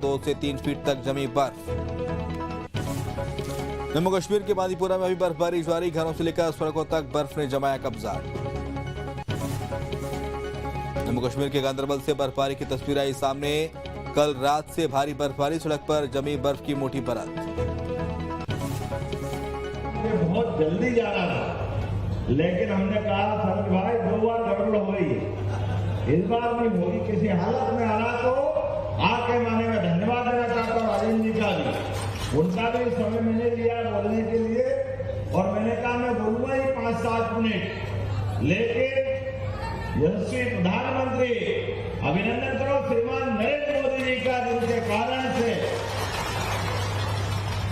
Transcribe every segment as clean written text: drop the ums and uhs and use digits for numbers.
2 से 3 फीट तक जमी बर्फ। जम्मू कश्मीर के बांदीपुरा में अभी बर्फबारी जारी, घरों से लेकर सड़कों तक बर्फ ने जमाया कब्जा। जम्मू कश्मीर के गांदरबल से बर्फबारी की तस्वीर आई सामने। कल रात से भारी बर्फबारी, सड़क पर जमी बर्फ की मोटी परत। बहुत जल्दी जाना था, लेकिन हमने कहा सर भाई 2 बार गड़बड़ हो रही है, इस बार नहीं होगी। किसी हालत में आना तो आके माने में धन्यवाद देना चाहता हूँ राजेंद्र जी का भी, उनका भी समय मैंने लिया बोलने के लिए, और मैंने कहा मैं बोलूंगा ही 5-7 मिनट, लेकिन यशस्वी प्रधानमंत्री अभिनंदन करो श्रीमान नरेंद्र मोदी जी का, जिनके कारण से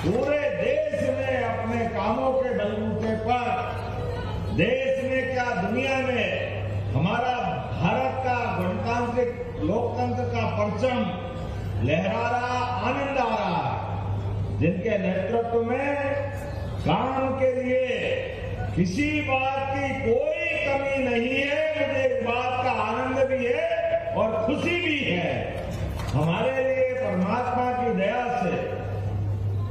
पूरे देश में अपने कामों के बलबूते पर, देश में क्या दुनिया में हमारा भारत का गणतांत्रिक लोकतंत्र का परचम लहरा रहा, आनंद आ रहा है। जिनके नेतृत्व में काम के लिए किसी बात की कोई कमी नहीं है, मुझे इस बात का आनंद भी है और खुशी भी है। हमारे लिए परमात्मा की दया से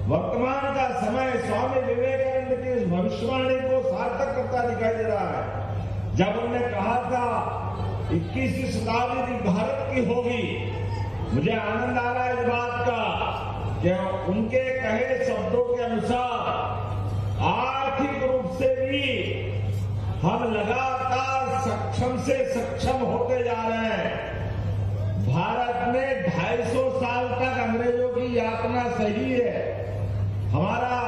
वर्तमान का समय स्वामी विवेकानंद की इस भविष्यवाणी को सार्थक करता दिखाई दे रहा है। जब उन्होंने कहा था 21वीं शताब्दी भारत की होगी, मुझे आनंद आ रहा है इस बात का कि उनके कहे शब्दों के अनुसार आर्थिक रूप से भी हम लगातार सक्षम से सक्षम होते जा रहे हैं। भारत में 250 साल तक अंग्रेजों की यातना सही है। हमारा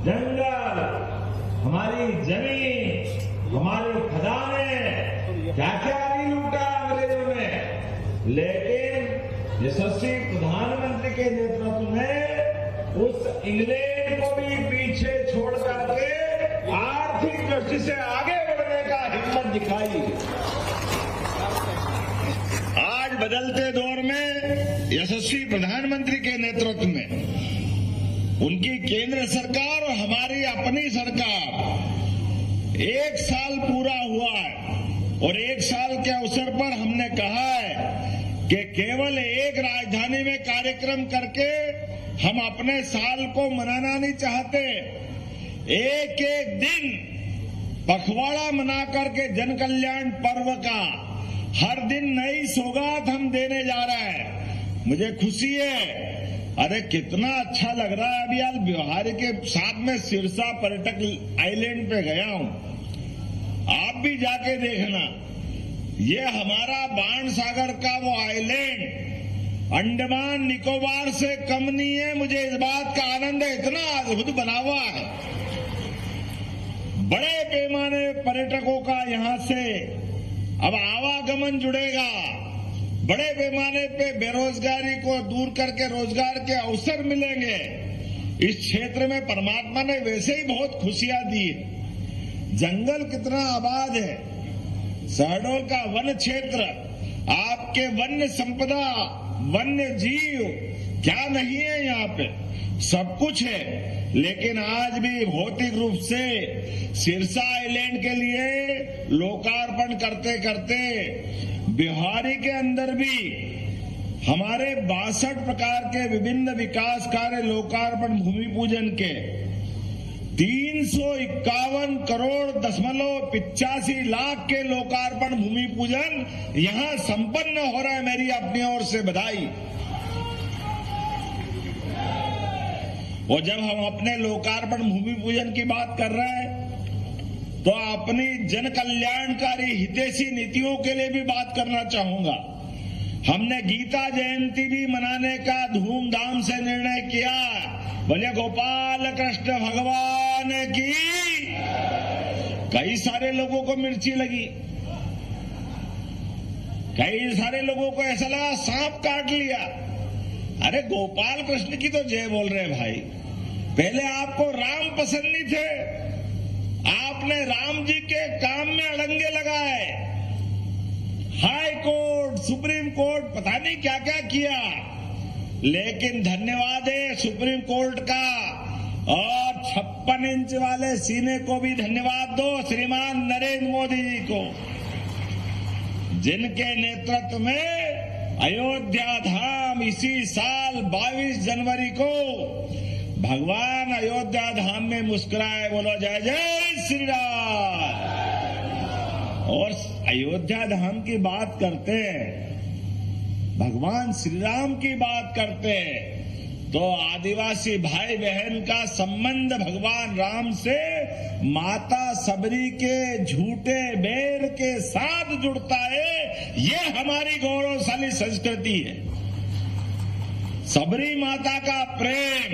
जंगल, हमारी जमीन, हमारी खदानें, क्या क्या नहीं लूटा अंग्रेजों ने, लेकिन यशस्वी प्रधानमंत्री के नेतृत्व में उस इंग्लैंड को भी पीछे छोड़ करके आर्थिक दृष्टि से आगे बढ़ने का हिम्मत दिखाई। आज बदलते दौर में यशस्वी प्रधानमंत्री के नेतृत्व में उनकी केंद्र सरकार और हमारी अपनी सरकार 1 साल पूरा हुआ है, और 1 साल के अवसर पर हमने कहा है कि केवल एक राजधानी में कार्यक्रम करके हम अपने साल को मनाना नहीं चाहते। एक एक दिन पखवाड़ा मना करके जन कल्याण पर्व का हर दिन नई सौगात हम देने जा रहे हैं। मुझे खुशी है, अरे कितना अच्छा लग रहा है। अभी आज बिहार के साथ में सिरसा पर्यटक आइलैंड पे गया हूं, आप भी जाके देखना। ये हमारा बाण सागर का वो आइलैंड अंडमान निकोबार से कम नहीं है। मुझे इस बात का आनंद है, इतना अद्भुत बना हुआ है। बड़े पैमाने पर्यटकों का यहां से अब आवागमन जुड़ेगा। बड़े पैमाने पे बेरोजगारी को दूर करके रोजगार के अवसर मिलेंगे। इस क्षेत्र में परमात्मा ने वैसे ही बहुत खुशियां दी है। जंगल कितना आबाद है, शहडोल का वन क्षेत्र, आपके वन्य संपदा, वन्य जीव क्या नहीं है, यहाँ पे सब कुछ है। लेकिन आज भी भौतिक रूप से सिरसा आइलैंड के लिए लोकार्पण करते करते बिहारी के अंदर भी हमारे 62 प्रकार के विभिन्न विकास कार्य लोकार्पण भूमि पूजन के 351 करोड़ 85 लाख के लोकार्पण भूमि पूजन यहां संपन्न हो रहा है। मेरी अपनी ओर से बधाई। और जब हम अपने लोकार्पण भूमि पूजन की बात कर रहे हैं तो अपनी जन कल्याणकारी हितैषी नीतियों के लिए भी बात करना चाहूंगा। हमने गीता जयंती भी मनाने का धूमधाम से निर्णय किया। बोले गोपाल कृष्ण भगवान की। कई सारे लोगों को मिर्ची लगी, कई सारे लोगों को ऐसा लगा सांप काट लिया। अरे गोपाल कृष्ण की तो जय बोल रहे भाई। पहले आपको राम पसंद नहीं थे, आपने राम जी के काम में अड़ंगे लगाए, हाई कोर्ट, सुप्रीम कोर्ट, पता नहीं क्या क्या किया। लेकिन धन्यवाद है सुप्रीम कोर्ट का, और 56 इंच वाले सीने को भी धन्यवाद दो श्रीमान नरेंद्र मोदी जी को, जिनके नेतृत्व में अयोध्या धाम इसी साल 22 जनवरी को भगवान अयोध्या धाम में मुस्कुराए। बोलो जय जय श्री राम। और अयोध्या धाम की बात करते हैं, भगवान श्री राम की बात करते हैं, तो आदिवासी भाई बहन का संबंध भगवान राम से माता सबरी के झूठे बेर के साथ जुड़ता है। ये हमारी गौरवशाली संस्कृति है। सबरी माता का प्रेम,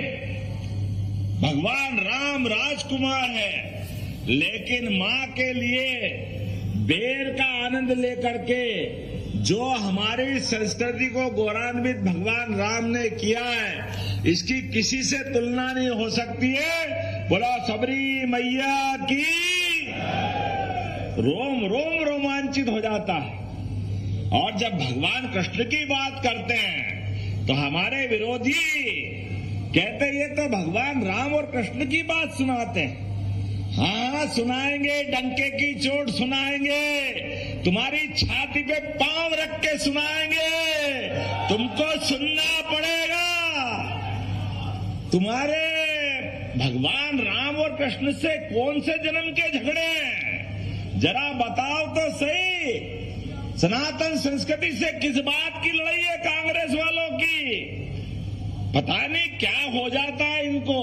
भगवान राम राजकुमार है, लेकिन मां के लिए बेर का आनंद लेकर के जो हमारी संस्कृति को गौरवान्वित भगवान राम ने किया है, इसकी किसी से तुलना नहीं हो सकती है। बोला सबरी मैया की। रोम रोम रोमांचित हो जाता है। और जब भगवान कृष्ण की बात करते हैं तो हमारे विरोधी कहते ये तो भगवान राम और कृष्ण की बात सुनाते हैं। हाँ सुनाएंगे, डंके की चोट सुनाएंगे, तुम्हारी छाती पे पांव रख के सुनाएंगे, तुमको सुनना पड़ेगा। तुम्हारे भगवान राम और कृष्ण से कौन से जन्म के झगड़े हैं? जरा बताओ तो सही। सनातन संस्कृति से किस बात की लड़ाई है कांग्रेस वालों की? पता नहीं क्या हो जाता है इनको।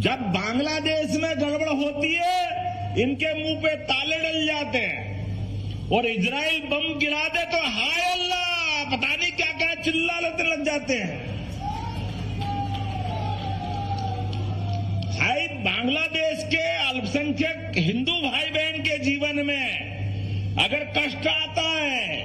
जब बांग्लादेश में गड़बड़ होती है, इनके मुंह पे ताले डल जाते हैं, और इजराइल बम गिरा दे तो हाय अल्लाह, पता नहीं क्या क्या चिल्लाने लग जाते हैं। हाय बांग्लादेश के अल्पसंख्यक हिंदू भाई बहन के जीवन में अगर कष्ट आता है,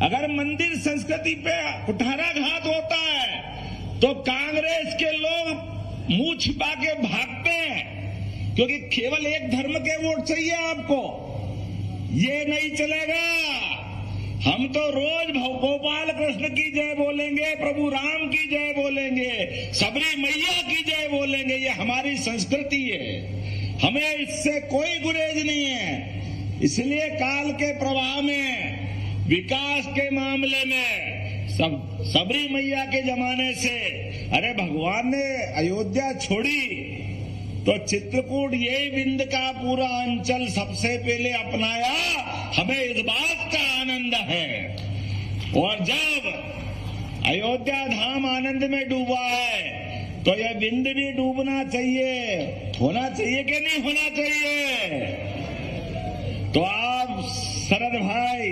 अगर मंदिर संस्कृति पे कुठाराघात होता है, तो कांग्रेस के लोग मुंह छिपा के भागते हैं, क्योंकि केवल एक धर्म के वोट चाहिए आपको। ये नहीं चलेगा। हम तो रोज गोपाल कृष्ण की जय बोलेंगे, प्रभु राम की जय बोलेंगे, सबरी मैया की जय बोलेंगे। ये हमारी संस्कृति है, हमें इससे कोई गुरेज नहीं है। इसलिए काल के प्रवाह में, विकास के मामले में सबरी मैया के जमाने से, अरे भगवान ने अयोध्या छोड़ी तो चित्रकूट यही विंध्य का पूरा अंचल सबसे पहले अपनाया। हमें इस बात का आनंद है। और जब अयोध्या धाम आनंद में डूबा है, तो यह विंध्य भी डूबना चाहिए। होना चाहिए कि नहीं होना चाहिए? तो आप शरद भाई,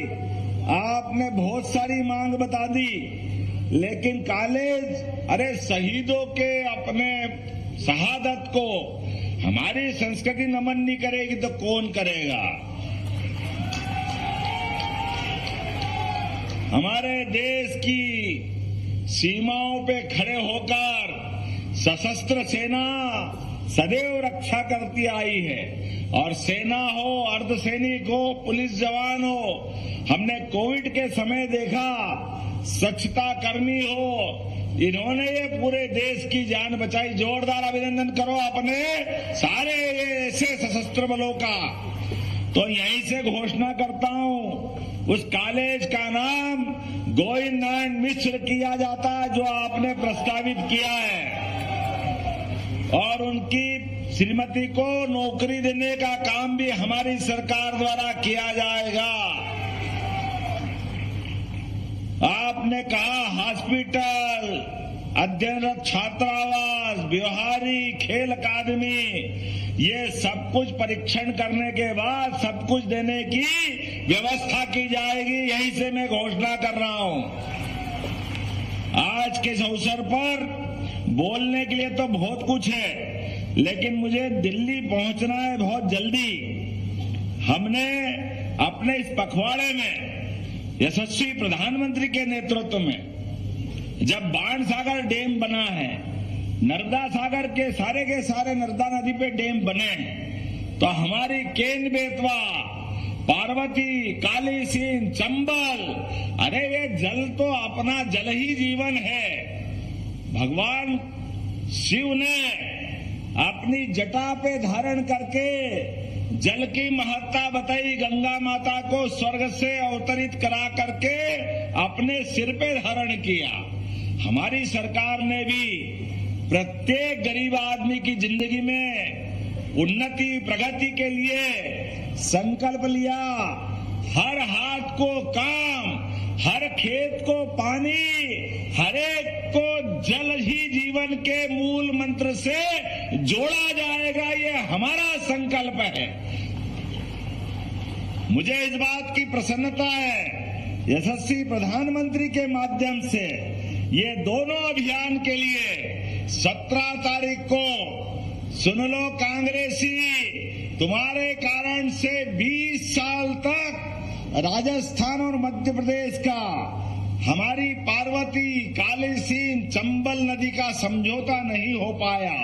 आपने बहुत सारी मांग बता दी, लेकिन कॉलेज, अरे शहीदों के अपने शहादत को हमारी संस्कृति नमन नहीं करेगी तो कौन करेगा? हमारे देश की सीमाओं पे खड़े होकर सशस्त्र सेना सदैव रक्षा करती आई है। और सेना हो, अर्धसैनिक हो, पुलिस जवान हो, हमने कोविड के समय देखा, स्वच्छता कर्मी हो, इन्होंने ये पूरे देश की जान बचाई। जोरदार अभिनंदन करो अपने सारे ऐसे सशस्त्र बलों का। तो यहीं से घोषणा करता हूं, उस कॉलेज का नाम गोविंद नारायण मिश्र किया जाता है, जो आपने प्रस्तावित किया है, और उनकी श्रीमती को नौकरी देने का काम भी हमारी सरकार द्वारा किया जाएगा। आपने कहा हॉस्पिटल, अध्ययनरत छात्रावास, व्यवहारी, खेल अकादमी, ये सब कुछ परीक्षण करने के बाद सब कुछ देने की व्यवस्था की जाएगी। यहीं से मैं घोषणा कर रहा हूं। आज के इस अवसर पर बोलने के लिए तो बहुत कुछ है, लेकिन मुझे दिल्ली पहुंचना है बहुत जल्दी। हमने अपने इस पखवाड़े में यशस्वी प्रधानमंत्री के नेतृत्व में जब बाणसागर डैम बना है, नर्मदा सागर के सारे नर्मदा नदी पे डैम बने, तो हमारी केन बेतवा, पार्वती, काली सिंध, चंबल, अरे ये जल तो अपना जल ही जीवन है। भगवान शिव ने अपनी जटा पे धारण करके जल की महत्ता बताई। गंगा माता को स्वर्ग से अवतरित करा करके अपने सिर पे धारण किया। हमारी सरकार ने भी प्रत्येक गरीब आदमी की जिंदगी में उन्नति प्रगति के लिए संकल्प लिया। हर हाथ को काम, हर खेत को पानी, हर एक को जल ही जीवन के मूल मंत्र से जोड़ा जाएगा, ये हमारा संकल्प है। मुझे इस बात की प्रसन्नता है, यशस्वी प्रधानमंत्री के माध्यम से ये दोनों अभियान के लिए 17 तारीख को सुन लो कांग्रेसी, तुम्हारे कारण से 20 साल तक राजस्थान और मध्य प्रदेश का हमारी पार्वती, काली सींध, चंबल नदी का समझौता नहीं हो पाया।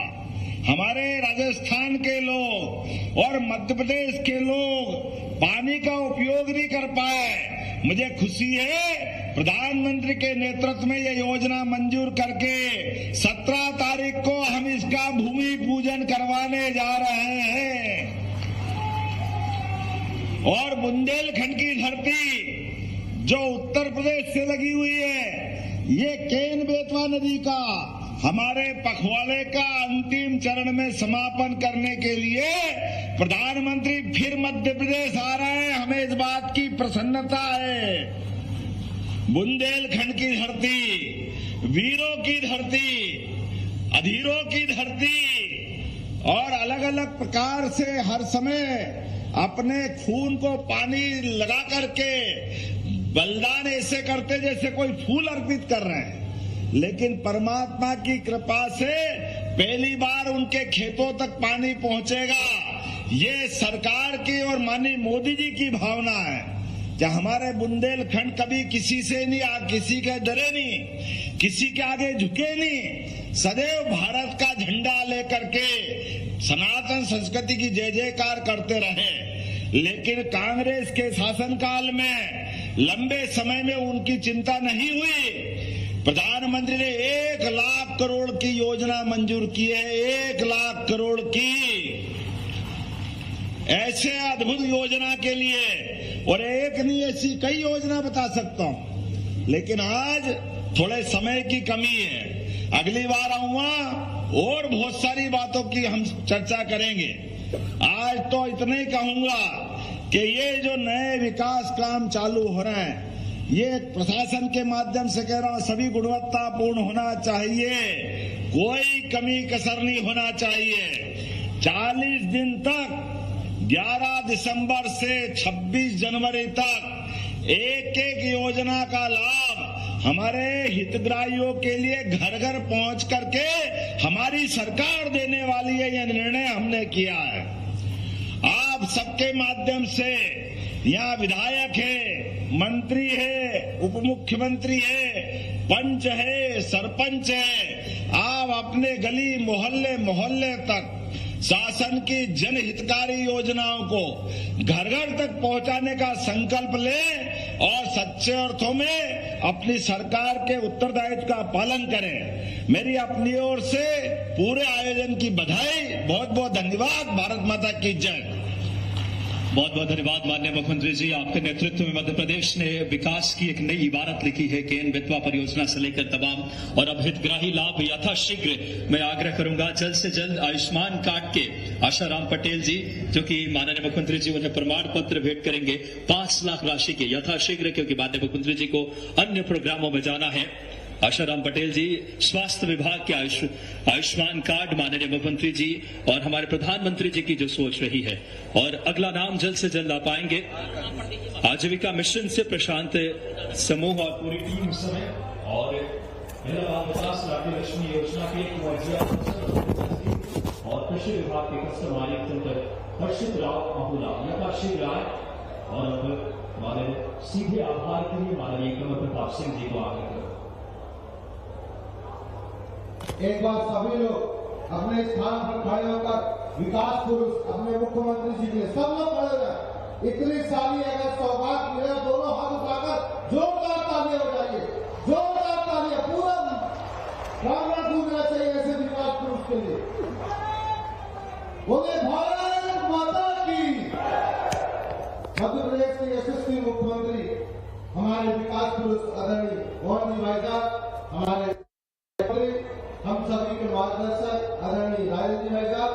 हमारे राजस्थान के लोग और मध्य प्रदेश के लोग पानी का उपयोग नहीं कर पाए। मुझे खुशी है प्रधानमंत्री के नेतृत्व में ये योजना मंजूर करके 17 तारीख को हम इसका भूमि पूजन करवाने जा रहे हैं। और बुंदेलखंड की धरती जो उत्तर प्रदेश से लगी हुई है, ये केन बेतवा नदी का हमारे पखवाड़े का अंतिम चरण में समापन करने के लिए प्रधानमंत्री फिर मध्य प्रदेश आ रहे हैं। हमें इस बात की प्रसन्नता है। बुंदेलखंड की धरती, वीरों की धरती, अधीरों की धरती और अलग अलग प्रकार से हर समय अपने खून को पानी लगा करके बलिदान ऐसे करते जैसे कोई फूल अर्पित कर रहे हैं, लेकिन परमात्मा की कृपा से पहली बार उनके खेतों तक पानी पहुंचेगा। ये सरकार की और माननीय मोदी जी की भावना है कि हमारे बुंदेलखंड कभी किसी से नहीं किसी के डरे नहीं, किसी के आगे झुके नहीं, सदैव भारत का झंडा लेकर के सनातन संस्कृति की जय जयकार करते रहे। लेकिन कांग्रेस के शासनकाल में लंबे समय में उनकी चिंता नहीं हुई। प्रधानमंत्री ने 1 लाख करोड़ की योजना मंजूर की है, 1 लाख करोड़ की ऐसे अद्भुत योजना के लिए। और एक नहीं, ऐसी कई योजना बता सकता हूं, लेकिन आज थोड़े समय की कमी है। अगली बार आऊंगा और बहुत सारी बातों की हम चर्चा करेंगे। आज तो इतना ही कहूंगा कि ये जो नए विकास काम चालू हो रहे हैं, ये प्रशासन के माध्यम से कह रहा हूं, सभी गुणवत्तापूर्ण होना चाहिए, कोई कमी कसर नहीं होना चाहिए। 40 दिन तक 11 दिसंबर से 26 जनवरी तक एक योजना का लाभ हमारे हितग्राहियों के लिए घर घर पहुंच करके हमारी सरकार देने वाली है। यह निर्णय हमने किया है। आप सबके माध्यम से यहाँ विधायक है, मंत्री है, उप मुख्यमंत्री है, पंच है, सरपंच है, आप अपने गली मोहल्ले मोहल्ले तक शासन की जनहितकारी योजनाओं को घर घर तक पहुंचाने का संकल्प लें और सच्चे अर्थों में अपनी सरकार के उत्तरदायित्व का पालन करें। मेरी अपनी ओर से पूरे आयोजन की बधाई, बहुत बहुत धन्यवाद। भारत माता की जय। बहुत बहुत धन्यवाद माननीय मुख्यमंत्री जी। आपके नेतृत्व में मध्य प्रदेश ने विकास की एक नई इबारत लिखी है, केन बेतवा परियोजना से लेकर तमाम और अब हितग्राही लाभ यथाशीघ्र। मैं आग्रह करूंगा जल्द से जल्द आयुष्मान कार्ड के आशाराम पटेल जी, जो कि माननीय मुख्यमंत्री जी उन्हें प्रमाण पत्र भेंट करेंगे 5 लाख राशि के यथाशीघ्र, क्योंकि माननीय मुख्यमंत्री जी को अन्य प्रोग्रामों में जाना है। आशाराम पटेल जी, स्वास्थ्य विभाग के आयुष्मान कार्ड माननीय मुख्यमंत्री जी और हमारे प्रधानमंत्री जी की जो सोच रही है। और अगला नाम जल्द से जल्द आ पाएंगे आजीविका मिशन से प्रशांत समूह और पूरी टीम समेत। और 50 लाख लक्ष्मी योजना के और कृषि विभाग के कस्टम आयुक्त हर्षित राव अहुला यथाशीघ्र आए। और अब माननीय सीधे आभार के लिए माननीय कमल प्रताप सिंह जी को आगे करें। एक बार सभी लोग अपने स्थान पर खड़े होकर विकास पुरुष अपने मुख्यमंत्री जी के सब लोग खड़े रहे। इतनी सारी अगर सौगात मिले, दोनों हाथ उठाकर जोरदार तालियां हो जाइए, जोरदार तालियां। पूरा प्रांगण गूंजना चाहिए ऐसे विकास पुरुष के लिए। बोले भारत माता की। मध्य प्रदेश के यशस्वी मुख्यमंत्री हमारे विकास पुरुष आदरणीय मोहन जी भाई साहब, हमारे हम सभी के मार्गदर्शक आदरणीय राजेंद्र जी भाई साहब,